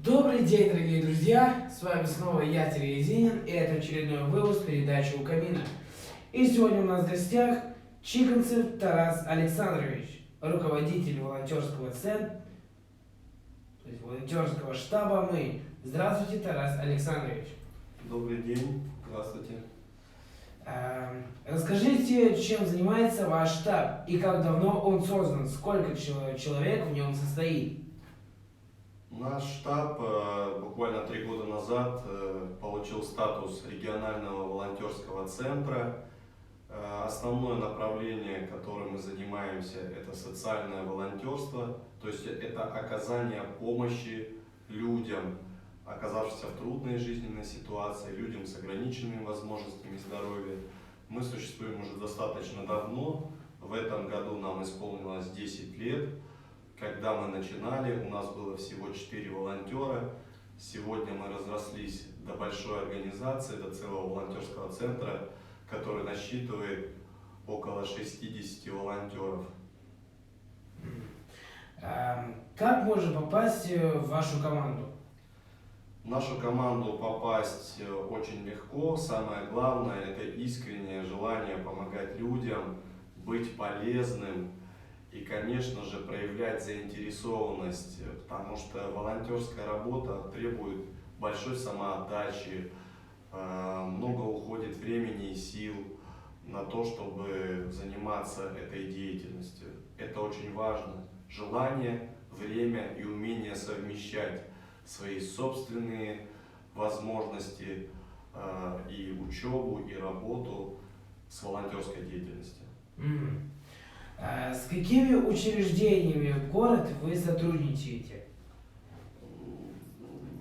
Добрый день, дорогие друзья! С вами снова я, Сергей Зинин, и это очередной выпуск передачи «У камина». И сегодня у нас в гостях Чиконцев Тарас Александрович, руководитель волонтерского центра, то есть волонтерского штаба «Мы». Здравствуйте, Тарас Александрович! Добрый день, здравствуйте. Расскажите, чем занимается ваш штаб и как давно он создан, сколько человек в нем состоит? Наш штаб буквально 3 года назад получил статус регионального волонтерского центра. Основное направление, которым мы занимаемся, это социальное волонтерство, то есть это оказание помощи людям, оказавшимся в трудной жизненной ситуации, людям с ограниченными возможностями здоровья. Мы существуем уже достаточно давно. В этом году нам исполнилось 10 лет. Когда мы начинали, у нас было всего 4 волонтера. Сегодня мы разрослись до большой организации, до целого волонтерского центра, который насчитывает около 60 волонтеров. Как можно попасть в вашу команду? В нашу команду попасть очень легко. Самое главное – это искреннее желание помогать людям, быть полезным и, конечно же, проявлять заинтересованность, потому что волонтерская работа требует большой самоотдачи, много уходит времени и сил на то, чтобы заниматься этой деятельностью. Это очень важно. Желание, время и умение совмещать свои собственные возможности и учебу, и работу с волонтерской деятельностью. С какими учреждениями в город вы сотрудничаете?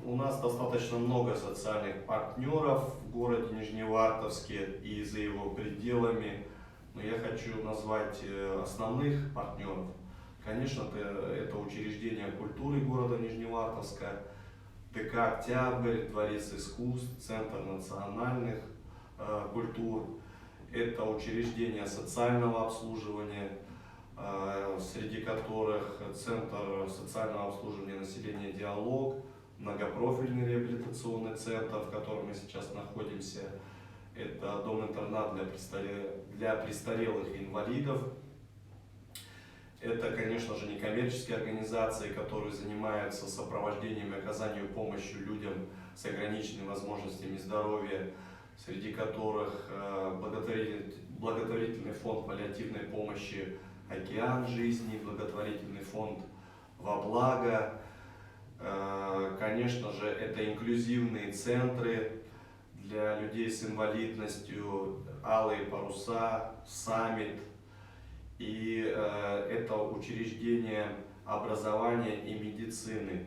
У нас достаточно много социальных партнеров в городе Нижневартовске и за его пределами, но я хочу назвать основных партнеров. Конечно, это учреждения культуры города Нижневартовска, ДК «Октябрь», Дворец искусств, Центр национальных культур. Это учреждения социального обслуживания, среди которых Центр социального обслуживания населения «Диалог», многопрофильный реабилитационный центр, в котором мы сейчас находимся. Это дом-интернат для престарелых и инвалидов. Это, конечно же, некоммерческие организации, которые занимаются сопровождением и оказанием помощи людям с ограниченными возможностями здоровья, среди которых благотворительный фонд паллиативной помощи «Океан жизни», благотворительный фонд «Во благо». Конечно же, это инклюзивные центры для людей с инвалидностью, «Алые паруса», «Саммит». И это учреждения образования и медицины,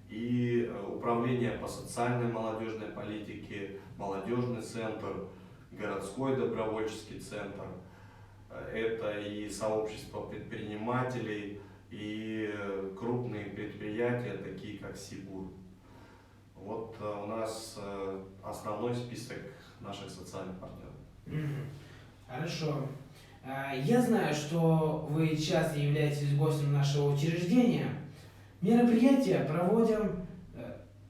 и управление по социальной молодежной политике, молодежный центр, городской добровольческий центр. Это и сообщество предпринимателей, и крупные предприятия, такие как Сибур. Вот у нас основной список наших социальных партнеров. Хорошо. Я знаю, что вы часто являетесь гостем нашего учреждения. Мероприятия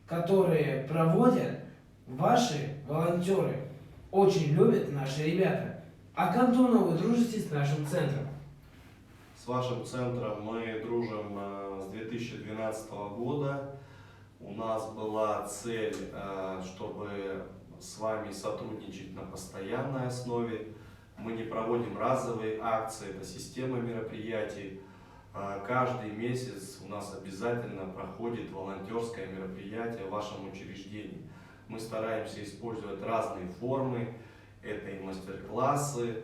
которые проводят ваши волонтеры. Очень любят наши ребята. А как давно вы дружите с нашим центром? С вашим центром мы дружим с 2012 года. У нас была цель, чтобы с вами сотрудничать на постоянной основе. Мы не проводим разовые акции, это система мероприятий. Каждый месяц у нас обязательно проходит волонтерское мероприятие в вашем учреждении. Мы стараемся использовать разные формы. Это и мастер-классы,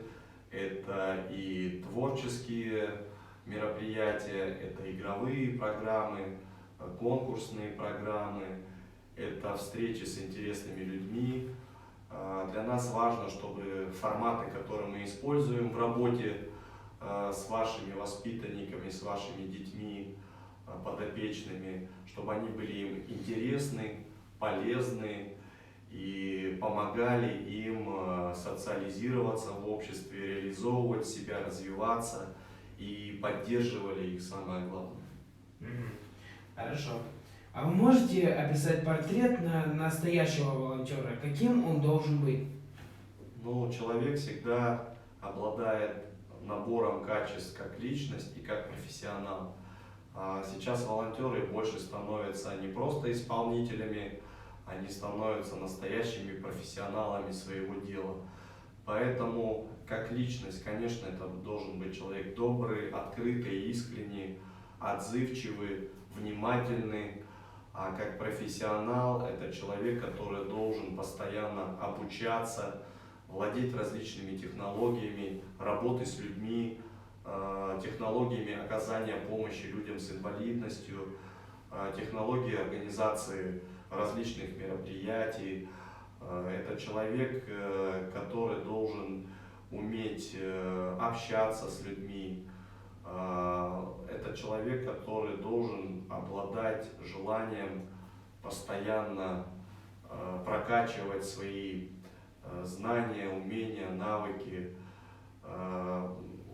это и творческие мероприятия, это игровые программы, конкурсные программы, это встречи с интересными людьми. Для нас важно, чтобы форматы, которые мы используем в работе с вашими воспитанниками, с вашими детьми, подопечными, чтобы они были им интересны, полезны и помогали им социализироваться в обществе, реализовывать себя, развиваться и поддерживали их, самое главное. Хорошо. А вы можете описать портрет настоящего волонтера? Каким он должен быть? Ну, человек всегда обладает набором качеств как личность и как профессионал. А сейчас волонтеры больше становятся не просто исполнителями, они становятся настоящими профессионалами своего дела. Поэтому, как личность, конечно, это должен быть человек добрый, открытый, искренний, отзывчивый, внимательный. А как профессионал, это человек, который должен постоянно обучаться, владеть различными технологиями, работы с людьми, технологиями оказания помощи людям с инвалидностью, технологии организации различных мероприятий. Это человек, который должен уметь общаться с людьми. Это человек, который должен обладать желанием постоянно прокачивать свои знания, умения, навыки.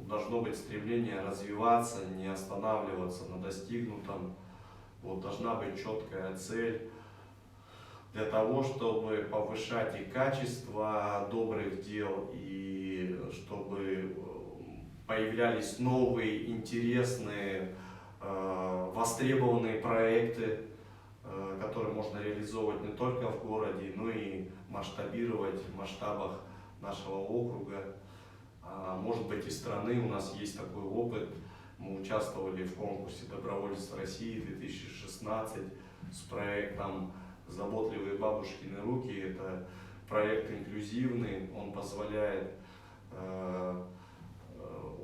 Должно быть стремление развиваться, не останавливаться на достигнутом. Вот, должна быть четкая цель для того, чтобы повышать и качество добрых дел, и чтобы появлялись новые, интересные, востребованные проекты, которые можно реализовывать не только в городе, но и масштабировать в масштабах нашего округа, может быть и страны. У нас есть такой опыт. Мы участвовали в конкурсе «Добровольец России 2016» с проектом «Заботливые бабушкины руки». Это проект инклюзивный, он позволяет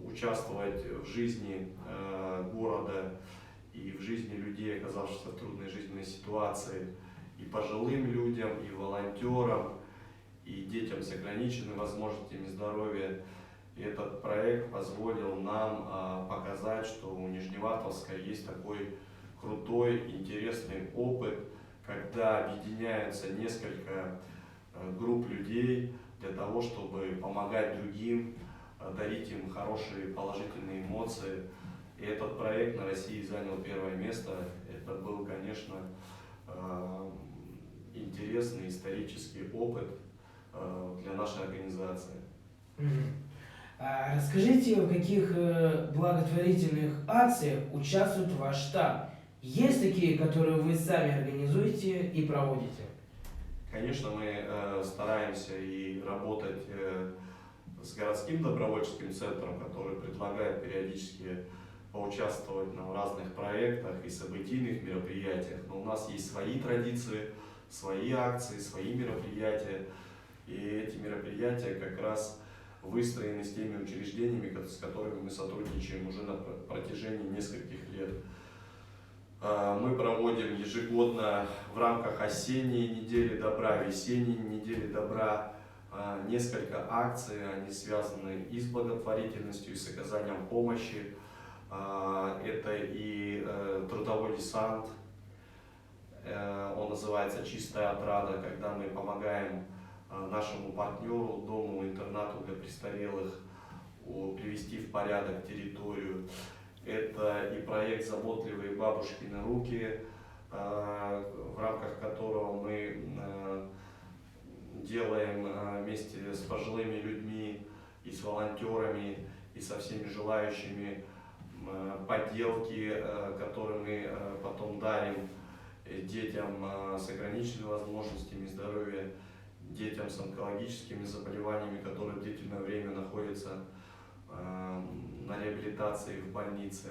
участвовать в жизни города и в жизни людей, оказавшихся в трудной жизненной ситуации, и пожилым людям, и волонтерам, и детям с ограниченными возможностями здоровья. И этот проект позволил нам показать, что у Нижневартовска есть такой крутой, интересный опыт, когда объединяются несколько групп людей для того, чтобы помогать другим, дарить им хорошие положительные эмоции. И этот проект на России занял первое место. Это был, конечно, интересный исторический опыт для нашей организации. Расскажите, в каких благотворительных акциях участвует ваш штаб? Есть такие, которые вы сами организуете и проводите? Конечно, мы стараемся и работать с городским добровольческим центром, который предлагает периодически поучаствовать в разных проектах и событийных мероприятиях. Но у нас есть свои традиции, свои акции, свои мероприятия. И эти мероприятия как раз выстроены с теми учреждениями, с которыми мы сотрудничаем уже на протяжении нескольких лет. Мы проводим ежегодно в рамках осенней недели добра, весенней недели добра несколько акций. Они связаны и с благотворительностью, и с оказанием помощи. Это и трудовой десант, он называется «Чистая отрада», когда мы помогаем нашему партнеру, дому-интернату для престарелых, привести в порядок территорию. Это и проект «Заботливые бабушкины руки», в рамках которого мы делаем вместе с пожилыми людьми и с волонтерами, и со всеми желающими поделки, которые мы потом дарим детям с ограниченными возможностями здоровья, детям с онкологическими заболеваниями, которые длительное время находятся на реабилитации в больнице.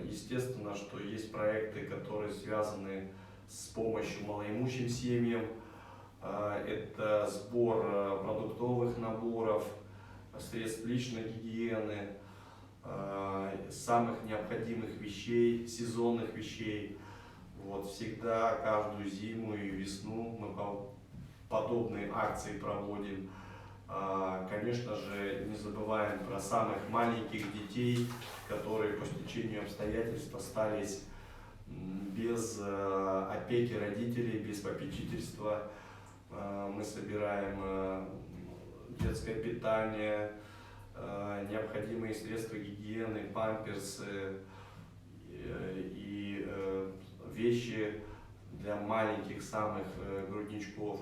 Естественно, что есть проекты, которые связаны с помощью малоимущим семьям. Это сбор продуктовых наборов, средств личной гигиены, самых необходимых вещей, сезонных вещей. Вот, всегда, каждую зиму и весну мы подобные акции проводим. Конечно же, не забываем про самых маленьких детей, которые по стечению обстоятельств остались без опеки родителей, без попечительства. Мы собираем детское питание, необходимые средства гигиены, памперсы и вещи для маленьких самых грудничков,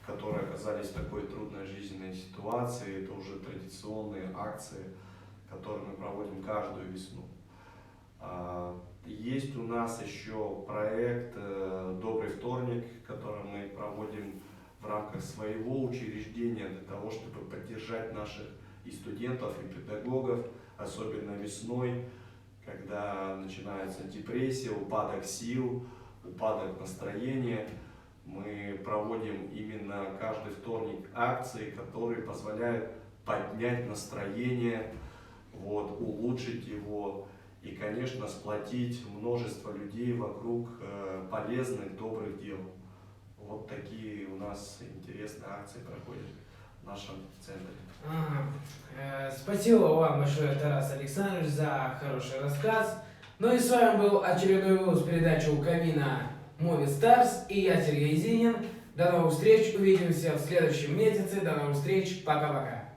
которые оказались в такой трудной жизненной ситуации. Это уже традиционные акции, которые мы проводим каждую весну. Есть у нас еще проект «Добрый вторник», который мы проводим в рамках своего учреждения для того, чтобы поддержать наших и студентов, и педагогов, особенно весной, когда начинается депрессия, упадок сил, упадок настроения. Мы проводим именно каждый вторник акции, которые позволяют поднять настроение, улучшить его и, конечно, сплотить множество людей вокруг полезных, добрых дел. Вот такие у нас интересные акции проходят в нашем центре. Спасибо вам большое, Тарас Александрович, за хороший рассказ. Ну и с вами был очередной выпуск передачи «У камина» Movie Stars и я, Сергей Зинин. До новых встреч, увидимся в следующем месяце. До новых встреч, пока-пока.